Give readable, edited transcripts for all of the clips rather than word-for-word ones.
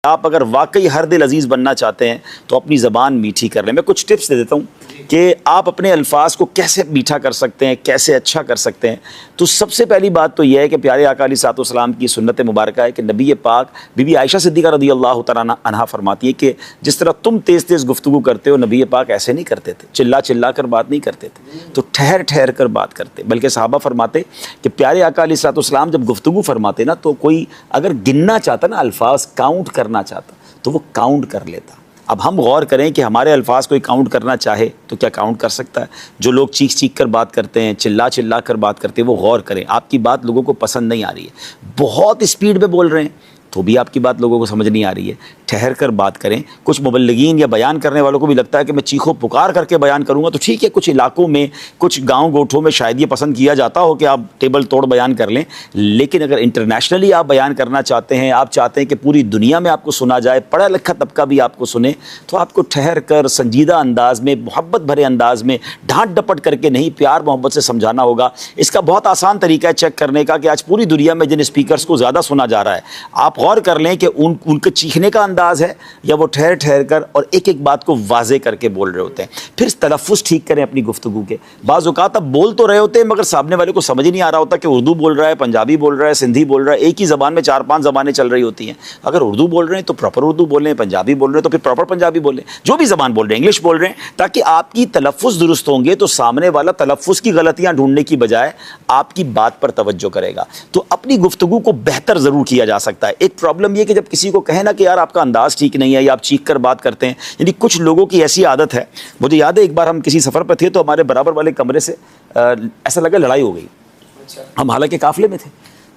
آپ اگر واقعی ہر دل عزیز بننا چاہتے ہیں تو اپنی زبان میٹھی کر لیں. میں کچھ ٹپس دے دیتا ہوں کہ آپ اپنے الفاظ کو کیسے میٹھا کر سکتے ہیں, کیسے اچھا کر سکتے ہیں. تو سب سے پہلی بات تو یہ ہے کہ پیارے آقا علیہ الصلوۃ والسلام کی سنت مبارکہ ہے کہ نبی پاک بی بی عائشہ صدیقہ رضی اللہ تعالیٰ عنہا فرماتی ہے کہ جس طرح تم تیز تیز گفتگو کرتے ہو, نبی پاک ایسے نہیں کرتے تھے, چلا چلا کر بات نہیں کرتے تھے, تو ٹھہر ٹھہر کر بات کرتے. بلکہ صحابہ فرماتے کہ پیارے آقا علیہ الصلوۃ والسلام جب گفتگو فرماتے نا تو کوئی اگر گننا چاہتا نا, الفاظ کاؤنٹ کرنا چاہتا تو وہ کاؤنٹ کر لیتا. اب ہم غور کریں کہ ہمارے الفاظ کوئی کاؤنٹ کرنا چاہے تو کیا کاؤنٹ کر سکتا ہے؟ جو لوگ چیخ چیخ کر بات کرتے ہیں, چلا چلا کر بات کرتے ہیں, وہ غور کریں. آپ کی بات لوگوں کو پسند نہیں آ رہی ہے, بہت اسپیڈ میں بول رہے ہیں تو بھی آپ کی بات لوگوں کو سمجھ نہیں آ رہی ہے, ٹھہر کر بات کریں. کچھ مبلغین یا بیان کرنے والوں کو بھی لگتا ہے کہ میں چیخو پکار کر کے بیان کروں گا, تو ٹھیک ہے, کچھ علاقوں میں کچھ گاؤں گوٹھوں میں شاید یہ پسند کیا جاتا ہو کہ آپ ٹیبل توڑ بیان کر لیں. لیکن اگر انٹرنیشنلی آپ بیان کرنا چاہتے ہیں, آپ چاہتے ہیں کہ پوری دنیا میں آپ کو سنا جائے, پڑھا لکھا طبقہ بھی آپ کو سنے, تو آپ کو ٹھہر کر سنجیدہ انداز میں, محبت بھرے انداز میں, ڈانٹ ڈپٹ کر کے نہیں, پیار محبت سے سمجھانا ہوگا. اس کا بہت آسان طریقہ ہے چیک کرنے کا کہ آج پوری دنیا میں جن اسپیکرز کو زیادہ سنا جا رہا ہے, آپ غور کر لیں کہ ان کے چیخنے کا انداز ہے یا وہ ٹھہر ٹھہر کر اور ایک ایک بات کو واضح کر کے بول رہے ہوتے ہیں. پھر تلفظ ٹھیک کریں اپنی گفتگو کے. بعض اوقات آپ بول تو رہے ہوتے ہیں مگر سامنے والے کو سمجھ نہیں آ رہا ہوتا کہ اردو بول رہا ہے, پنجابی بول رہا ہے, سندھی بول رہا ہے. ایک ہی زبان میں 4-5 زبانیں چل رہی ہوتی ہیں. اگر اردو بول رہے ہیں تو پراپر اردو بولیں, پنجابی بول رہے ہیں تو پھر پراپر پنجابی بولیں, جو بھی زبان بول رہے ہیں, انگلش بول رہے ہیں, تاکہ آپ کی تلفظ درست ہوں گے تو سامنے والا تلفظ کی غلطیاں ڈھونڈنے کی بجائے آپ کی بات پر توجہ کرے گا. تو اپنی گفتگو کو بہتر ضرور کیا جا سکتا ہے. ایک پرابلم یہ کہ جب کسی کو کہے نا کہ یار آپ کا انداز ٹھیک نہیں ہے یا آپ چیخ کر بات کرتے ہیں, یعنی کچھ لوگوں کی ایسی عادت ہے. مجھے یاد ہے ایک بار ہم کسی سفر پہ تھے تو ہمارے برابر والے کمرے سے ایسا لگا لڑائی ہو گئی. ہم حالانکہ قافلے میں تھے,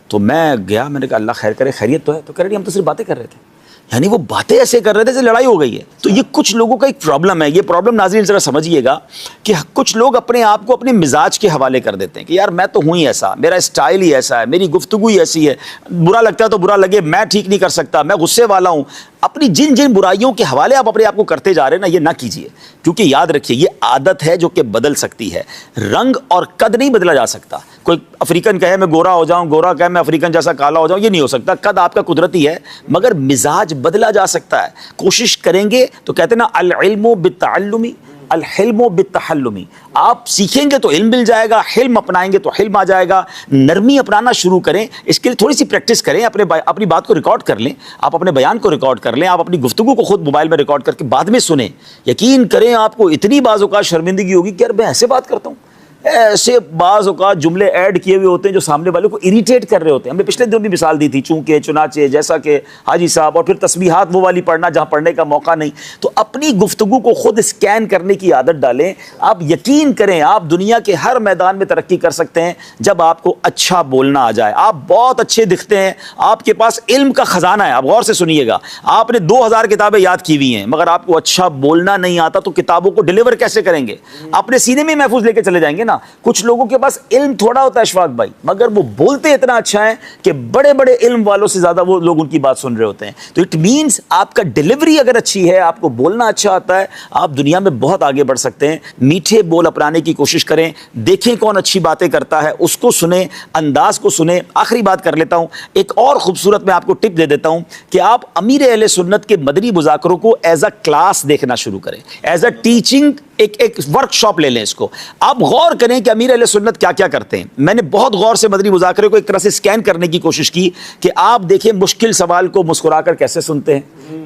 تو میں گیا, میں نے کہا اللہ خیر کرے, خیریت تو ہے؟ تو کہہ رہے ہم تو صرف باتیں کر رہے تھے. یعنی وہ باتیں ایسے کر رہے تھے جیسے لڑائی ہو گئی ہے. تو یہ کچھ لوگوں کا ایک پرابلم ہے. یہ پرابلم ناظرین ذرا سمجھیے گا کہ کچھ لوگ اپنے آپ کو اپنے مزاج کے حوالے کر دیتے ہیں کہ یار میں تو ہوں ہی ایسا, میرا اسٹائل ہی ایسا ہے, میری گفتگو ہی ایسی ہے, برا لگتا ہے تو برا لگے, میں ٹھیک نہیں کر سکتا, میں غصے والا ہوں. اپنی جن جن برائیوں کے حوالے آپ اپنے آپ کو کرتے جا رہے ہیں نا, یہ نہ کیجیے. کیونکہ یاد رکھیے یہ عادت ہے جو کہ بدل سکتی ہے. رنگ اور قد نہیں بدلا جا سکتا. کوئی افریقن کہے میں گورا ہو جاؤں, گورا کہے میں افریقن جیسا کالا ہو جاؤں, یہ نہیں ہو سکتا. قد آپ کا قدرتی ہے مگر مزاج بدلا جا سکتا ہے. کوشش کریں گے تو کہتے ہیں نا العلم بالتعلم الحلم بالتحلم. آپ سیکھیں گے تو علم مل جائے گا, حلم اپنائیں گے تو حلم آ جائے گا. نرمی اپنانا شروع کریں, اس کے لیے تھوڑی سی پریکٹس کریں. اپنی بات کو ریکارڈ کر لیں, آپ اپنے بیان کو ریکارڈ کر لیں, آپ اپنی گفتگو کو خود موبائل میں ریکارڈ کر کے بعد میں سنیں. یقین کریں آپ کو اتنی بعض اوقات شرمندگی ہوگی کہ یار میں ایسے بات کرتا ہوں. ایسے بعض اوقات جملے ایڈ کیے ہوئے ہوتے ہیں جو سامنے والے کو اریٹیٹ کر رہے ہوتے ہیں. ہم نے پچھلے دن بھی مثال دی تھی, چونکہ چنانچہ جیسا کہ حاجی صاحب, اور پھر تسبیحات وہ والی پڑھنا جہاں پڑھنے کا موقع نہیں. تو اپنی گفتگو کو خود اسکین کرنے کی عادت ڈالیں. آپ یقین کریں آپ دنیا کے ہر میدان میں ترقی کر سکتے ہیں جب آپ کو اچھا بولنا آ جائے. آپ بہت اچھے دکھتے ہیں, آپ کے پاس علم کا خزانہ ہے. آپ غور سے سنیے گا, آپ نے 2000 کتابیں یاد کی ہوئی ہیں مگر آپ کو اچھا بولنا نہیں آتا تو کتابوں کو ڈیلیور کیسے کریں گے؟ اپنے سینے میں محفوظ لے کے چلے جائیں گے. کچھ لوگوں کے پاس علم تھوڑا ہوتا ہے اشفاق بھائی, مگر وہ بولتے اتنا اچھا ہے کہ بڑے بڑے علم والوں سے زیادہ وہ لوگ ان کی بات سن رہے ہوتے ہیں. تو اٹ مینس آپ کا ڈیلیوری اگر اچھی ہے, آپ کو بولنا اچھا آتا ہے, آپ دنیا میں بہت آگے بڑھ سکتے ہیں. میٹھے بول اپنانے کی کوشش کریں. دیکھیں کون اچھی باتیں کرتا ہے, اس کو سنیں, انداز کو سنیں. آخری بات کر لیتا ہوں, ایک اور خوبصورت میں آپ کو ٹپ دے دیتا ہوں کہ آپ امیر اہل سنت کے مدنی مذاکروں کو ایز اے کلاس دیکھنا شروع کریں, ایز اے ٹیچنگ. ایک ورک شاپ لے لیں اس کو. آپ غور کریں کہ امیر اہل سنت کیا کیا کرتے ہیں. میں نے بہت غور سے مدنی مذاکرے کو ایک طرح سے سکین کرنے کی کوشش کی کہ آپ دیکھیں مشکل سوال کو مسکرا کر کیسے سنتے ہیں,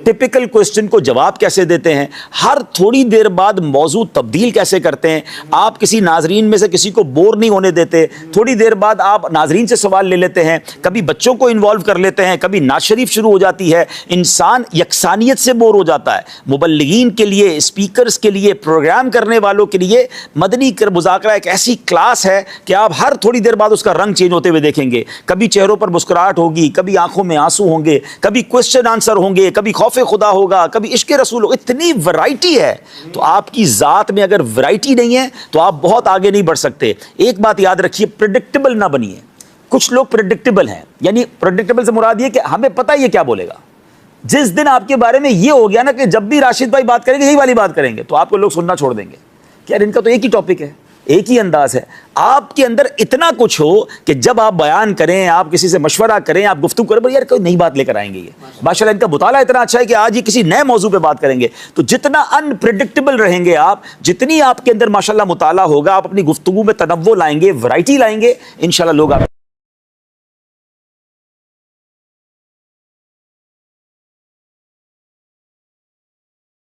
ٹپیکل کوسچن کو جواب کیسے دیتے ہیں, ہر تھوڑی دیر بعد موضوع تبدیل کیسے کرتے ہیں, آپ کسی ناظرین میں سے کسی کو بور نہیں ہونے دیتے, تھوڑی دیر بعد آپ ناظرین سے سوال لے لیتے ہیں, کبھی بچوں کو انوالو کر لیتے ہیں, کبھی نعت شریف شروع ہو جاتی ہے. انسان یکسانیت سے بور ہو جاتا ہے. مبلغین کے لیے, اسپیکرز کے لیے, پروگرام کرنے والوں کے لیے مدنی مذاکرہ ایک ایسی کلاس ہے کہ آپ ہر تھوڑی دیر بعد اس کا رنگ چینج ہوتے ہوئے دیکھیں گے. کبھی چہروں پر مسکراہٹ ہوگی, کبھی آنکھوں میں آنسو ہوں گے, کبھی کوسچن آنسر ہوں گے, کبھی خوف خدا ہوگا, کبھی عشق رسول ہوگا. اتنی ورائٹی ہے. تو آپ کی ذات میں اگر ورائٹی نہیں ہے تو آپ بہت آگے نہیں بڑھ سکتے. ایک بات یاد رکھیے, پریڈکٹیبل نہ بنیے. کچھ لوگ پریڈکٹیبل ہیں, یعنی پریڈکٹیبل سے مراد یہ کہ ہمیں پتہ یہ کیا بولے گا. جس دن آپ کے بارے میں یہ ہو گیا نا کہ جب بھی راشد بھائی بات کریں گے یہی والی بات کریں گے, تو آپ کو لوگ سننا چھوڑ دیں گے کہ یار ان کا تو ایک ہی ٹاپک ہے, ایک ہی انداز ہے. آپ کے اندر اتنا کچھ ہو کہ جب آپ بیان کریں, آپ کسی سے مشورہ کریں, آپ گفتگو کریں, یار کوئی نئی بات لے کر آئیں گے. یہ ماشاء اللہ ان کا مطالعہ اتنا اچھا ہے کہ آج یہ کسی نئے موضوع پہ بات کریں گے. تو جتنا انپریڈکٹیبل رہیں گے آپ, جتنی آپ کے اندر ماشاء اللہ مطالعہ ہوگا, آپ اپنی گفتگو میں تنوع لائیں گے, ورائٹی لائیں گے, انشاءاللہ لوگ آپ